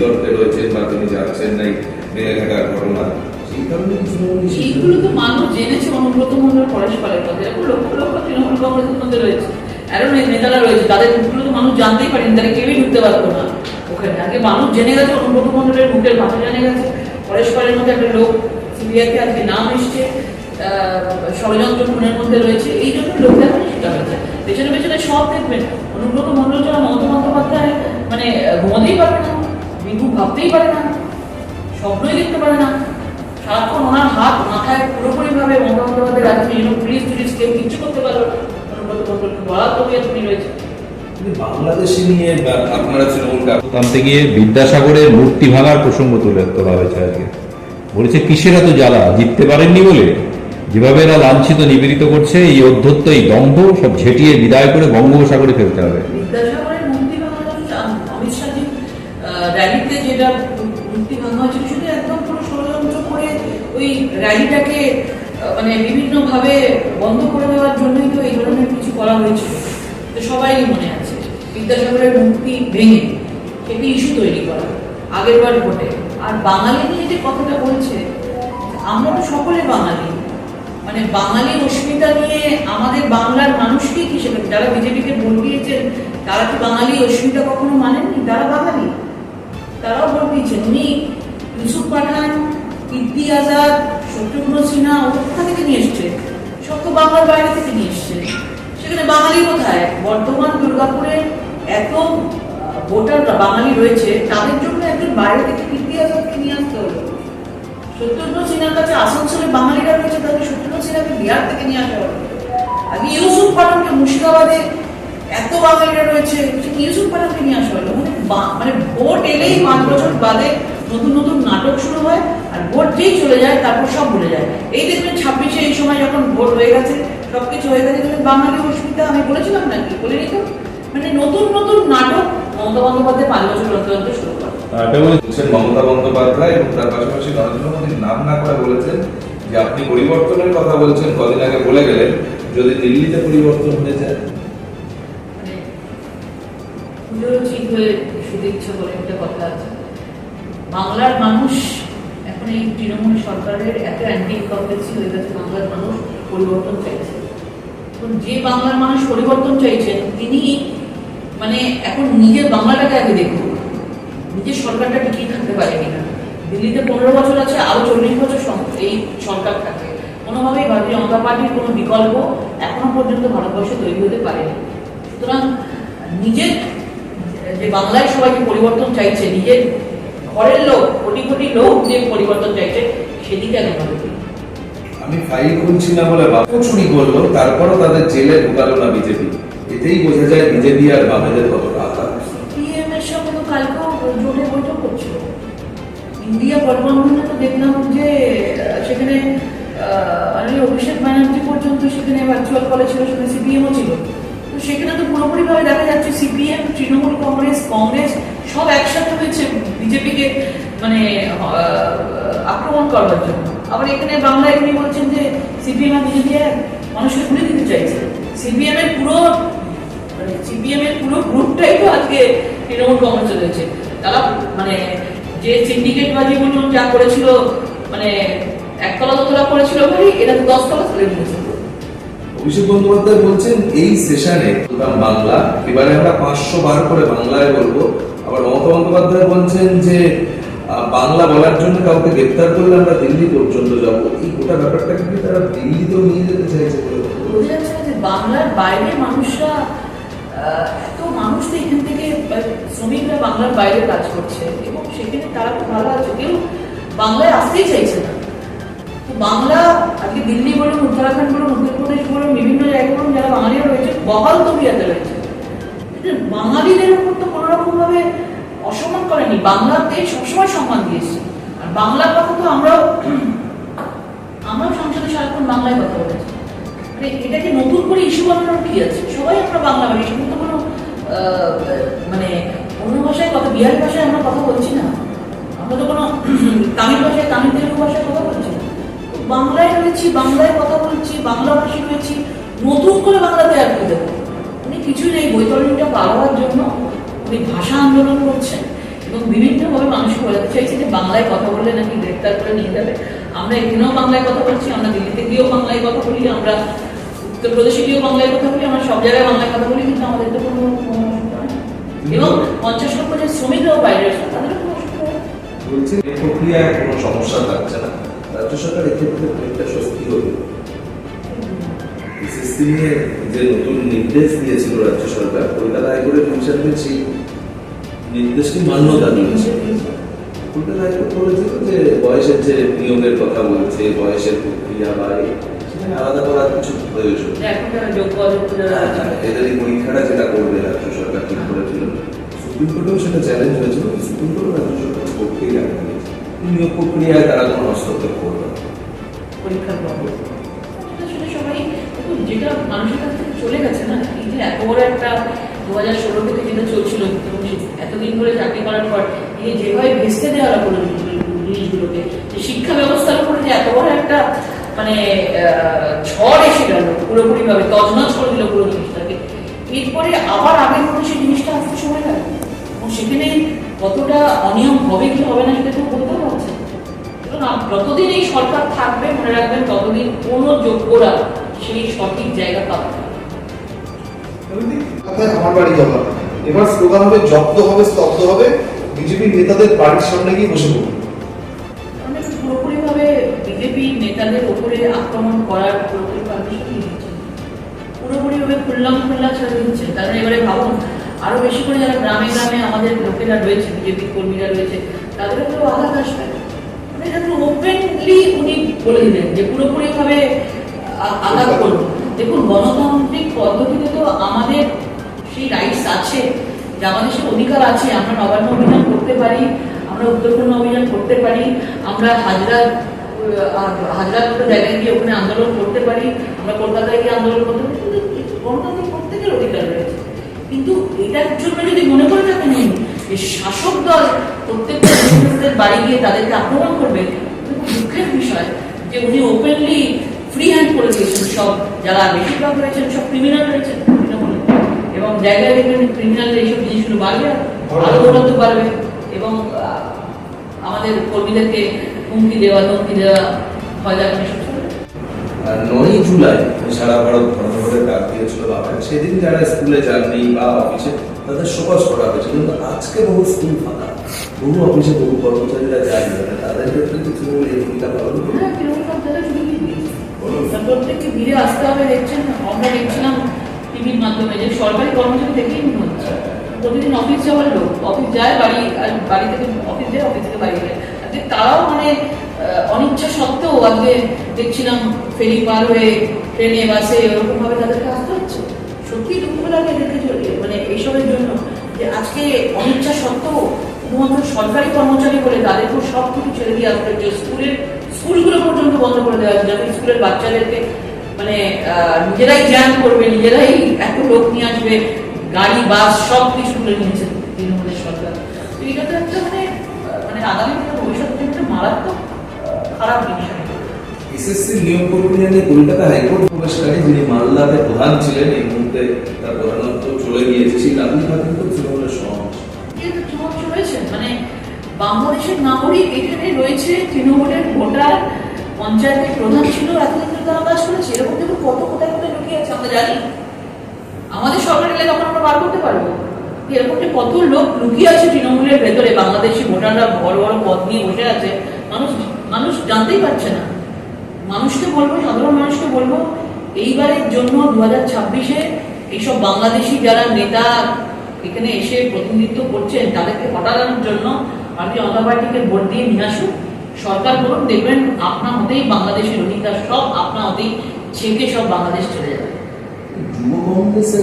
তর্কে রয়েছেন বা তিনি যাচ্ছেন নাই মেয়েঘাটার ঘটনা, সেই কারণে কিছু এইগুলো তো মানুষ জেনেছে। অনুব্রত মন্ডল, পরেশ পালের কথা, এরকম লক্ষ লক্ষ তৃণমূল কংগ্রেসের মধ্যে রয়েছে, আরো নেতারা রয়েছে, তাদের মুখগুলো তো মানুষ জানতেই পারেন, তারা কেউই ঢুকতে পারতো না ওখানে। আগে মানুষ জেনে গেছে, অনুব্রত মন্ডলের মুখের ভাষা জেনে গেছে, পরেশ পালের মধ্যে একটা লোক সিবিআইতে আজকে নাম এসছে, ষড়যন্ত্র খুনের মধ্যে রয়েছে, এই জন্য লোক এখন সেটা হয়েছে। পেছনে পেছনে সব দেখবেন, অনুব্রত মন্ডল যারা মমতা বন্দ্যোপাধ্যায় মানে ঘুমাতেই পারবে না, বিভু ভাবতেই পারে না, স্বপ্নই দেখতে পারে না, সারাক্ষণ ওনার হাত মাথায় পুরোপুরি ভাবে মমতা বন্দ্যোপাধ্যায় রাজনীতি, পুলিশ টুলিশ কেউ কিচ্ছু করতে পারলো না। অনুব্রত মন্ডলকে বলার তো তুমি রয়েছে। বাংলাদেশে নিয়ে আপনারা তৃণমূল টানতে গিয়ে বিদ্যাসাগরের মূর্তি ভাঙার প্রসঙ্গ তুলে তোলা হয়েছে আজকে। বলেছে কিসের এত জ্বালা, জিততে পারেননি বলে? যেভাবে এরা লাঞ্ছিত নিপীড়িত করছে, এই অধ্যত্ত, এই দম্ভ সব ঝেঁটিয়ে বিদায় করে বঙ্গোপসাগরে ফেলতে হবে। বিদ্যাসাগরের মূর্তি ভাঙা, অমিত শাহজি র্যালিতে যেটা মূর্তি ভাঙা হয়েছিল, শুধু একদম পুরো ষড়যন্ত্র করে ওই র্যালিটাকে মানে বিভিন্ন ভাবে বন্ধ করে দেওয়ার জন্যই তো এই ধরনের কিছু করা হয়েছিল। তো সবাই মনে আছে বিদ্যাসাগরের মূর্তি ভেঙে সেটি ইস্যু তৈরি করা আগের বার ভোটে। আর বাঙালি নিয়ে যে কথাটা বলছে, আমরা তো সকলে বাঙালি, মানে বাঙালি অস্মিতা নিয়ে আমাদের বাংলার মানুষকে কি সেটা, যারা বিজেপিকে ভোট দিয়েছেন তারা কি বাঙালি অস্মিতা কখনো মানেননি? তারা বাঙালি, তারাও ভোট দিয়েছেন। উনি ইউসুফ পাঠান, কীর্তি আজাদ, শত্রুঘ্ন সিনহা ওখান থেকে নিয়ে এসছে, সব তো বাংলার বাইরে থেকে নিয়ে এসছে। সেখানে বাঙালি কোথায়? বর্ধমান দুর্গাপুরে এত ভোটাররা বাঙালি রয়েছে, তাদের জন্য একজন বাইরে থেকে কীর্তি আজাদকে নিয়ে আসতে হলো। শত্রুঘ্ন সিনহার কাছে আসানসোলে বাঙালিরা রয়েছে, তাদের শত্রুঘ্ন সিনহাকে বিহার থেকে নিয়ে আসা হলো। আগে ইউসুফ পাঠানকে, মুর্শিদাবাদে এত বাঙালিরা রয়েছে, ইউসুফ পাঠানকে নিয়ে আসা হলো। মানে ভোট এলেই 5 বছর বাদে নতুন নতুন নাটক শুরু হয়, আর ভোট যেই চলে যায় তারপর সব ভুলে যায়। এই দেখবেন 26-এ এই সময় যখন ভোট হয়ে গেছে, সবকিছু হয়ে গেছে, বাঙালি অস্মিতা আমি বলেছিলাম নাকি, বলিনি তো? মানে নতুন নতুন নাটক মমতা বন্দ্যোপাধ্যায় 5 বছর অন্তর শুরু করে। বলছেন মমতা বন্দ্যোপাধ্যায়, এবং তার পাশাপাশি নরেন্দ্র মোদীর নাম না করে বলেছেন যে আপনি পরিবর্তনের কথা বলছেন, কদিন আগে বলে গেলেন যদি দিল্লিতে পরিবর্তন হয়ে যায়। পুজোর ঠিক হয়ে শুভেচ্ছা বলে একটা কথা আছে। বাংলার মানুষ এখন এই তৃণমূল সরকারের এত অ্যান্টি ইনকামবেন্সি হয়ে গেছে, বাংলার মানুষ পরিবর্তন চাইছে। এখন যে বাংলার মানুষ পরিবর্তন চাইছেন, তিনি মানে এখন নিজের বাংলাটাকে আগে দেখুন, নিজের সরকারটা টিকিয়ে থাকতে পারে কিনা। দিল্লিতে 15 বছর আছে, আরো 40 বছর এই সরকার থাকে, কোনোভাবেই ভারতীয় জনতা পার্টির কোনো বিকল্প এখনো পর্যন্ত ভারতবর্ষে তৈরি হতে পারেনি। সুতরাং নিজের যে বাংলায় সবাইকে পরিবর্তন চাইছে, নিজের ঘরের লোক, কোটি কোটি লোক যে পরিবর্তন চাইছে, সেদিকে আগে ভালো। আমি ফাইল খুলছি না বলে বাপু চুরি করলো, তারপরও তাদের জেলে ঢুকালো না বিজেপি। এতেই বোঝা যায় বিজেপি আর বামেদের কতটা আঘাত। সিপিএম এর সঙ্গে তো কালকেও জোটে বৈঠক করছিল। ইন্ডিয়া গঠবন্ধনে তো দেখলাম যে সেখানে অভিষেক ব্যানার্জি পর্যন্ত সেখানে ভার্চুয়াল কলে ছিল, সেখানে সিপিএমও ছিল। তো সেখানে তো পুরোপুরিভাবে দেখা যাচ্ছে সিপিএম, তৃণমূল কংগ্রেস, কংগ্রেস সব একসাথে হয়েছে বিজেপিকে মানে আক্রমণ করবার জন্য। আবার এখানে বাংলায় উনি বলছেন যে সিপিএম আর বিজেপি মানুষকে ঘুরে দিতে চাইছে। সিপিএম এর পুরো গ্রুপটাই তো আজকে তৃণমূল কংগ্রেসে রয়েছে। তারা মানে যে সিন্ডিকেটবাজি বলুন যা করেছিল, মানে একতলা দোতলা করেছিল ভাই, এরা তো 10 তলা তুলে নিয়েছে। অভিষেক বন্দ্যোপাধ্যায় বলছেন এই সেশনে বাংলা, এবারে আমরা 500 বার করে বাংলায় বলবো। আবার মমতা বন্দ্যোপাধ্যায় বলছেন যে বাংলা বলার জন্য কাউকে গ্রেপ্তার করলে আমরা দিল্লি পর্যন্ত যাব। এই গোটা ব্যাপারটা কিন্তু তারা দিল্লিতেও নিয়ে যেতে চাইছে বলে বোঝা যাচ্ছে না যে বাংলার বাইরে মানুষরা, এত মানুষ তো এখান থেকে শ্রমিকরা বাংলার বাইরে কাজ করছে, এবং সেখানে তারা খুব ভালো আছে, কেউ বাংলায় আসতেই চাইছে না। তো বাংলা আজকে দিল্লি বলুন, উত্তরাখণ্ড বলুন, উত্তরপ্রদেশ বলুন, বিভিন্ন জায়গায় বলুন, যারা বাঙালিরা রয়েছে বহাল তবিয়াতে রয়েছে। বাঙালিদের উপর তো কোনো রকম ভাবে অসম্মান করেনি, বাংলাতে সবসময় সম্মান দিয়েছে। আর বাংলার কথা তো আমরাও সংসদে সারাক্ষণ বাংলায় কথা বলেছি। মানে এটাকে নতুন করে ইস্যু বানানোর কি আছে? সবাই আমরা বাংলা বলি, সেখানে তো কোনো মানে অন্য ভাষায় কথা, বিহারি ভাষায় আমরা কথা বলছি না, আমরা তো কোনো তামিল ভাষায়, তামিল তেলুগু ভাষায় কথা বলছি না। বাংলায় রয়েছি, বাংলায় কথা বলছি, বাংলা ভাষী রয়েছি, নতুন করে বাংলাতে আর কি দেবো? উনি কিছুই নেই, বৈতরণীটা পার হওয়ার জন্য উনি ভাষা আন্দোলন করছেন। এবং বিভিন্নভাবে মানুষকে বলাতে চাইছে যে বাংলায় কথা বললে নাকি গ্রেপ্তার করে নিয়ে যাবে। আমরা এখানেও বাংলায় কথা বলছি, আমরা দিল্লিতে গিয়েও বাংলায় কথা বলি, আমরা উত্তরপ্রদেশে গিয়েও বাংলায় কথা বলি, আমরা সব জায়গায় বাংলায় কথা বলি, কিন্তু আমাদের তো কোনো অসুবিধা হয় না। এবং 50 লক্ষ যে শ্রমিকরাও বাইরে আসে তাদেরও কোনো অসুবিধা হয় না। বলছি এই প্রক্রিয়ায় কোনো সমস্যা থাকছে না, রাজ্য সরকার এক্ষেত্রে অনেকটা স্বস্তি হবে। এসএসসি নিয়ে যে নতুন নির্দেশ দিয়েছিল রাজ্য সরকার, কলকাতা হাইকোর্টের ডিভিশন বেঞ্চ সেই নির্দেশটি মান্যতা দিয়েছে। কলকাতা হাইকোর্ট বলেছিল যে বয়সের যে নিয়োগের কথা বলছে, বয়সের প্রক্রিয়া বা সেখানে আলাদা করার কিছু প্রয়োজন। এখনকার যোগ্য অযোগ্য যারা আছে, এদের এই পরীক্ষাটা যেটা করবে রাজ্য সরকার ঠিক করেছিল, সুপ্রিম কোর্টেও সেটা চ্যালেঞ্জ হয়েছিল, সুপ্রিম কোর্টও রাজ্য সরকার করতেই রাখা হয়েছে নিয়োগ প্রক্রিয়ায় তারা কোনো হস্তক্ষেপ করবে না। পরীক্ষার পর সেটা সবাই দেখুন, যেটা মানুষের কাছ থেকে চলে গেছে না, এই যে এত বড় একটা 2016 থেকে যেটা চলছিল, এতদিন ধরে চাকরি করার পর এই যেভাবে ভেস্তে দেওয়া হলো জিনিসগুলোকে, যে শিক্ষা ব্যবস্থার উপরে যে এত বড় একটা মানে ঝড় এসে গেল, পুরোপুরি ভাবে তছনছ করে দিল পুরো জিনিসটাকে, এরপরে আবার আগের মতো সেই জিনিসটা আসতে সময় লাগে, এবং সেখানে কতটা অনিয়ম হবে কি হবে না সেটা তো বলতে পারছে। যতদিন এই সরকার থাকবে মনে রাখবেন ততদিন কোনো যোগ্যরা সেই সঠিক জায়গা পাবে না। আমার বাড়ি দখল, এবার স্লোগান হবে জব্দ হবে স্তব্ধ হবে, বিজেপি নেতাদের বাড়ির সামনে গিয়ে বসে পড়বে। মানে পুরোপুরি ভাবে বিজেপি নেতাদের উপরে আক্রমণ করার পুরোপুরি পারমিশন দিচ্ছে, পুরোপুরি ভাবে খোল্লা ছেড়ে দিচ্ছে। কারণ এবারে ভাবুন, আরো বেশি করে যারা গ্রামে গ্রামে আমাদের লোকেরা রয়েছে, বিজেপি কর্মীরা রয়েছে, তাদের উপরে আঘাত আসবে। মানে এটা ওপেনলি উনি বলে দিলেন যে পুরোপুরি ভাবে আঘাত করুন। দেখুন, গণতান্ত্রিক পদ্ধতিতে তো আমাদের সেই রাইটস আছে, যে আমাদের সেই অধিকার আছে, আমরা নবান্ন অভিযান করতে পারি, আমরা উত্তরপূর্ণ অভিযান করতে পারি, আমরা হাজরা দুটো জায়গায় গিয়ে ওখানে আন্দোলন করতে পারি, আমরা কলকাতায় গিয়ে আন্দোলন করতে পারি, কিন্তু গণতান্ত্রিক প্রত্যেকের অধিকার রয়েছে। কিন্তু এটার জন্য যদি মনে করে থাকেন যে শাসক দল প্রত্যেকটা বাড়ি গিয়ে তাদেরকে আক্রমণ করবে, দুঃখের বিষয় যে উনি ওপেনলি ফ্রি হ্যান্ড করে দিয়েছেন। সব যারা বেশিরভাগ রয়েছেন সব ক্রিমিনাল রয়েছেন তৃণমূলে, এবং জায়গায় দেখবেন ক্রিমিনালদের এইসব জিনিসগুলো বাড়বে, আরো দৌড়াতে পারবে, এবং আমাদের কর্মীদেরকে হুমকি দেওয়া ভয় দেখানো এসব চলবে। 9 জুলাই সারা ভারত ধর্মঘটের ডাক দিয়েছিল বাবা, সেদিন যারা স্কুলে যাননি বা অফিসে তাদের শোকজ করা হয়েছে, কিন্তু আজকে বহু স্কুল ফাঁকা, বহু অফিসে বহু কর্মচারীরা যায়নি, তাদের ক্ষেত্রে কিছু এই ভূমিকা পালন করবে। হ্যাঁ, তৃণমূল সরকারের ছুটি দিয়ে দিয়েছে, প্রত্যেককে ভিড়ে আসতে হবে। দেখছেন, আমরা দেখছিলাম টিভির মাধ্যমে যে সরকারি কর্মচারী দেখেই মনে হচ্ছে প্রতিদিন অফিস যাওয়ার লোক, অফিস যায় বাড়ি, আর বাড়ি থেকে অফিস যায়, অফিস থেকে বাড়ি যায়, আজকে তারাও মানে অনিচ্ছা সত্ত্বেও আজকে দেখছিলাম ফেরি পার হয়ে ট্রেনে বাসে এরকম ভাবে তাদেরকে আসতে হচ্ছে। সত্যি দুঃখ লাগে এদেরকে মানে এইসবের জন্য, যে আজকে অনিচ্ছা সত্ত্বেও শুধুমাত্র সরকারি কর্মচারী বলে তাদেরকেও সব কিছু ছেড়ে দিয়ে আসতে হচ্ছে। স্কুলগুলো পর্যন্ত বন্ধ করে দেওয়া হচ্ছে, যাতে স্কুলের বাচ্চাদেরকে মানে নিজেরাই জ্ঞান করবে, নিজেরাই এত লোক নিয়ে আসবে, গাড়ি বাস সব কিছু তুলে নিয়েছে তৃণমূলের সরকার। তো এটা তো একটা মানে আগামী দিনে ভবিষ্যতে একটা মারাত্মক খারাপ জিনিস। এসএসসি নিয়োগ প্রক্রিয়া নিয়ে কলকাতা হাইকোর্ট প্রবেশকারী যিনি মালদাতে প্রধান ছিলেন, এই মুহূর্তে তার প্রধানত্ব চলে গিয়েছে, সেই লাভলি খাতিন তো তৃণমূলের সমাজ রয়েছে। মানে বাংলাদেশের নাগরিক এখানে রয়েছে, তৃণমূলের ভোটার, পঞ্চায়েতের প্রধান ছিল, এতদিন ধরে তারা কাজ করেছে। এরকম কিন্তু কত কোথায় কোথায় লুকিয়ে আছে আমরা জানি। আমাদের সরকার এলে তখন আমরা বার করতে পারবো এরকম যে কত লোক লুকিয়ে আছে তৃণমূলের ভেতরে। বাংলাদেশি ভোটাররা বড় বড় পদ নিয়ে বসে আছে, মানুষ জানতেই পারছে না। মানুষকে বলবো, সাধারণ মানুষকে বলবো, এইবারের জন্য 2026-এ এইসব বাংলাদেশি যারা নেতা এখানে এসে প্রতিনিধিত্ব করছেন তাদেরকে হটানোর জন্য ভারতীয় জনতা পার্টিকে ভোট দিয়ে নিয়ে আসুন, সরকার করুন, দেখবেন আপনা হতেই বাংলাদেশের অধিকার সব আপনা হতেই ছেঁকে সব বাংলাদেশ চলে যাবে। যুব কংগ্রেসের